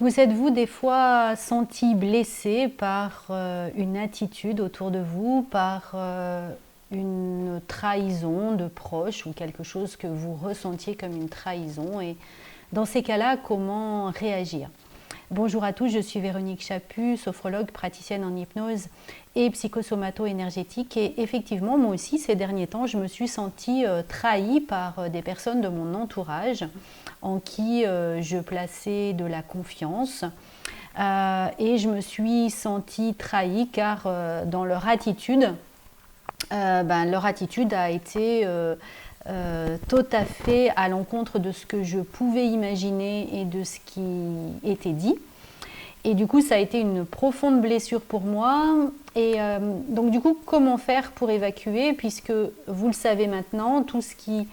Vous êtes-vous des fois senti blessé par une attitude autour de vous, par une trahison de proche ou quelque chose que vous ressentiez comme une trahison? Et dans ces cas-là, comment réagir? Bonjour à tous, je suis Véronique Chaput, sophrologue, praticienne en hypnose et psychosomato-énergétique. Et effectivement, moi aussi, ces derniers temps, je me suis sentie trahie par des personnes de mon entourage en qui je plaçais de la confiance. Et je me suis sentie trahie car dans leur attitude, leur attitude a été tout à fait à l'encontre de ce que je pouvais imaginer et de ce qui était dit. Et du coup, ça a été une profonde blessure pour moi. Et donc du coup, comment faire pour évacuer? Puisque vous le savez maintenant, tout ce qui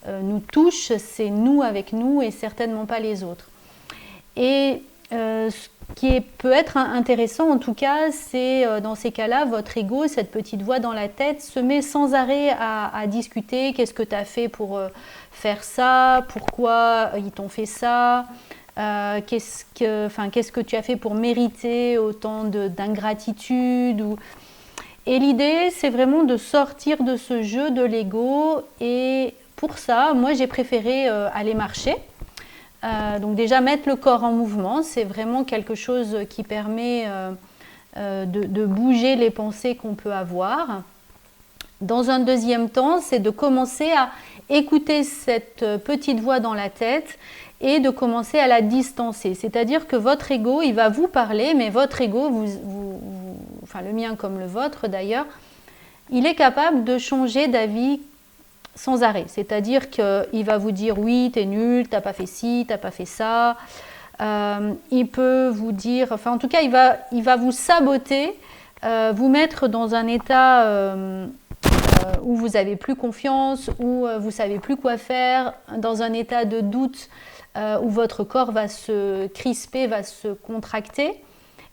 nous touche, c'est nous avec nous et certainement pas les autres. Et ce qui peut être intéressant en tout cas, c'est dans ces cas-là, votre ego, cette petite voix dans la tête, se met sans arrêt à discuter. Qu'est-ce que tu as fait pour faire ça? Pourquoi ils t'ont fait ça? Qu'est-ce que tu as fait pour mériter autant d'ingratitude? Et l'idée, c'est vraiment de sortir de ce jeu de l'ego. Et pour ça, moi, j'ai préféré aller marcher. Donc déjà, mettre le corps en mouvement, c'est vraiment quelque chose qui permet de bouger les pensées qu'on peut avoir. Dans un deuxième temps, c'est de commencer à écouter cette petite voix dans la tête et de commencer à la distancer. C'est-à-dire que votre ego, il va vous parler, mais votre ego, enfin le mien comme le vôtre d'ailleurs, il est capable de changer d'avis sans arrêt. C'est-à-dire qu'il va vous dire oui, t'es nul, t'as pas fait ci, t'as pas fait ça. Il peut vous dire, enfin en tout cas, il va vous saboter, vous mettre dans un état où vous n'avez plus confiance, où vous ne savez plus quoi faire, dans un état de doute où votre corps va se crisper, va se contracter.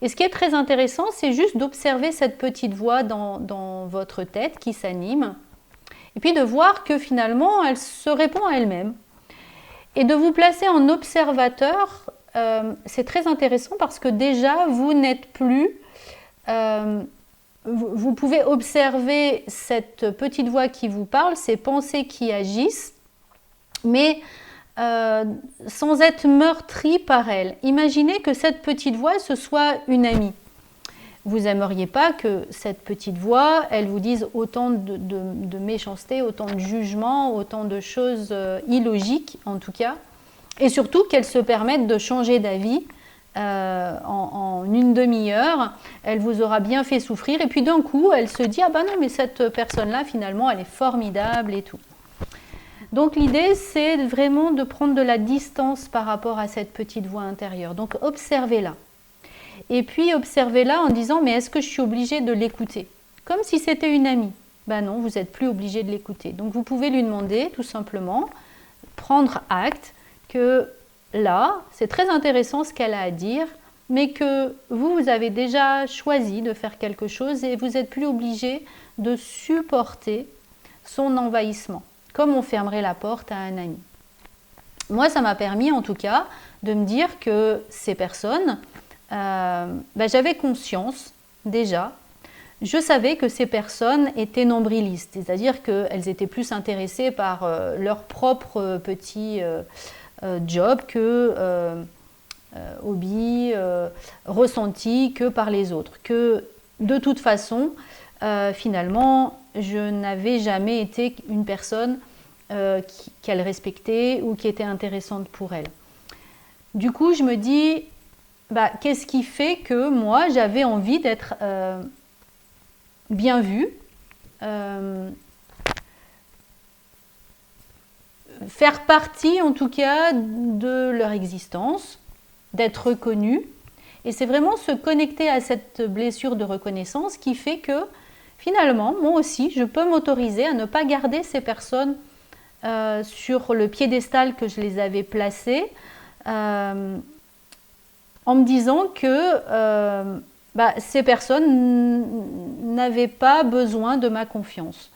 Et ce qui est très intéressant, c'est juste d'observer cette petite voix dans votre tête qui s'anime, et puis de voir que finalement, elle se répond à elle-même. Et de vous placer en observateur, c'est très intéressant parce que déjà, vous n'êtes plus... vous pouvez observer cette petite voix qui vous parle, ces pensées qui agissent, mais sans être meurtri par elle. Imaginez que cette petite voix, ce soit une amie. Vous n'aimeriez pas que cette petite voix, elle vous dise autant de méchanceté, autant de jugements, autant de choses illogiques en tout cas, et surtout qu'elle se permette de changer d'avis en une demi-heure. Elle vous aura bien fait souffrir et puis d'un coup, elle se dit « Ah ben non, mais cette personne-là, finalement, elle est formidable et tout ». Donc l'idée, c'est vraiment de prendre de la distance par rapport à cette petite voix intérieure. Donc observez-la. Et puis observez-la en disant « Mais est-ce que je suis obligée de l'écouter ?» Comme si c'était une amie. Ben non, vous n'êtes plus obligé de l'écouter. Donc vous pouvez lui demander tout simplement, prendre acte que là, c'est très intéressant ce qu'elle a à dire, mais que vous avez déjà choisi de faire quelque chose et vous n'êtes plus obligé de supporter son envahissement, comme on fermerait la porte à un ami. Moi, ça m'a permis en tout cas de me dire que ces personnes, j'avais conscience déjà, je savais que ces personnes étaient nombrilistes, c'est-à-dire qu'elles étaient plus intéressées par leur propre petit job que hobby, ressenti, que par les autres. Que de toute façon, finalement, je n'avais jamais été une personne qu'elle respectait ou qui était intéressante pour elle. Du coup, je me dis, qu'est-ce qui fait que moi, j'avais envie d'être bien vue, faire partie en tout cas de leur existence, d'être reconnue. Et c'est vraiment se connecter à cette blessure de reconnaissance qui fait que finalement, moi aussi, je peux m'autoriser à ne pas garder ces personnes sur le piédestal que je les avais placées, en me disant que ces personnes n'avaient pas besoin de ma confiance.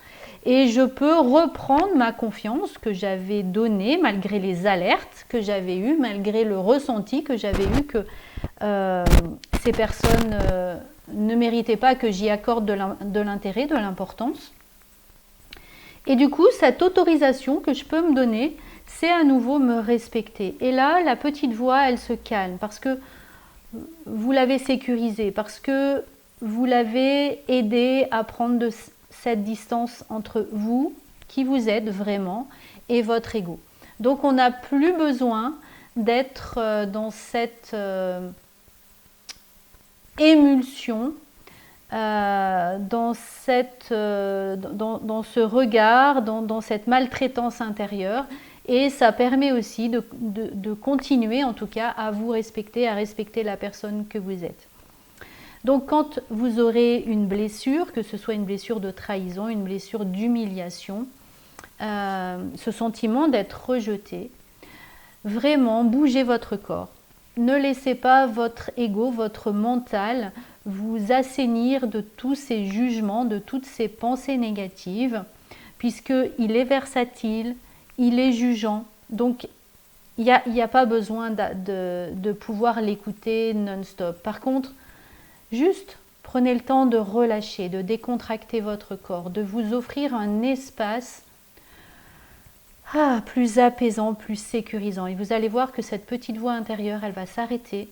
et je peux reprendre ma confiance que j'avais donnée malgré les alertes que j'avais eues, malgré le ressenti que j'avais eu que ces personnes ne méritaient pas que j'y accorde de l'intérêt, de l'importance. Et du coup, cette autorisation que je peux me donner, c'est à nouveau me respecter. Et là, la petite voix, elle se calme parce que vous l'avez sécurisée, parce que vous l'avez aidé à prendre de cette distance entre vous, qui vous êtes vraiment, et votre ego. Donc, on n'a plus besoin d'être dans cette émulsion, dans ce regard, dans cette maltraitance intérieure. Et ça permet aussi de continuer, en tout cas, à vous respecter, à respecter la personne que vous êtes. Donc, quand vous aurez une blessure, que ce soit une blessure de trahison, une blessure d'humiliation, ce sentiment d'être rejeté, vraiment, bougez votre corps. Ne laissez pas votre ego, votre mental, vous assainir de tous ces jugements, de toutes ces pensées négatives, puisqu'il est versatile, il est jugeant. Donc, il n'y a pas besoin de pouvoir l'écouter non-stop. Par contre, juste prenez le temps de relâcher, de décontracter votre corps, de vous offrir un espace plus apaisant, plus sécurisant. Et vous allez voir que cette petite voix intérieure, elle va s'arrêter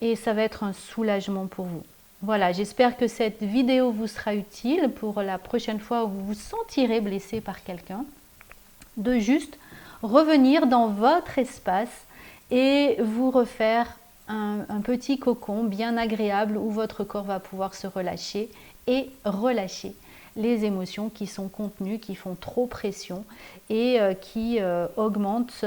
et ça va être un soulagement pour vous. Voilà, j'espère que cette vidéo vous sera utile pour la prochaine fois où vous vous sentirez blessé par quelqu'un, de juste revenir dans votre espace et vous refaire un petit cocon bien agréable où votre corps va pouvoir se relâcher et relâcher les émotions qui sont contenues, qui font trop pression et qui augmentent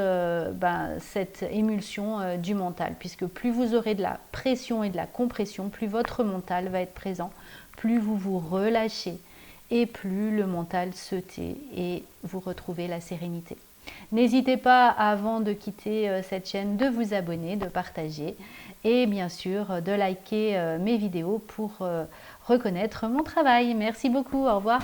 cette émulsion du mental. Puisque plus vous aurez de la pression et de la compression, plus votre mental va être présent, plus vous vous relâchez et plus le mental se tait et vous retrouvez la sérénité. N'hésitez pas, avant de quitter cette chaîne, de vous abonner, de partager et bien sûr de liker mes vidéos pour reconnaître mon travail. Merci beaucoup, au revoir.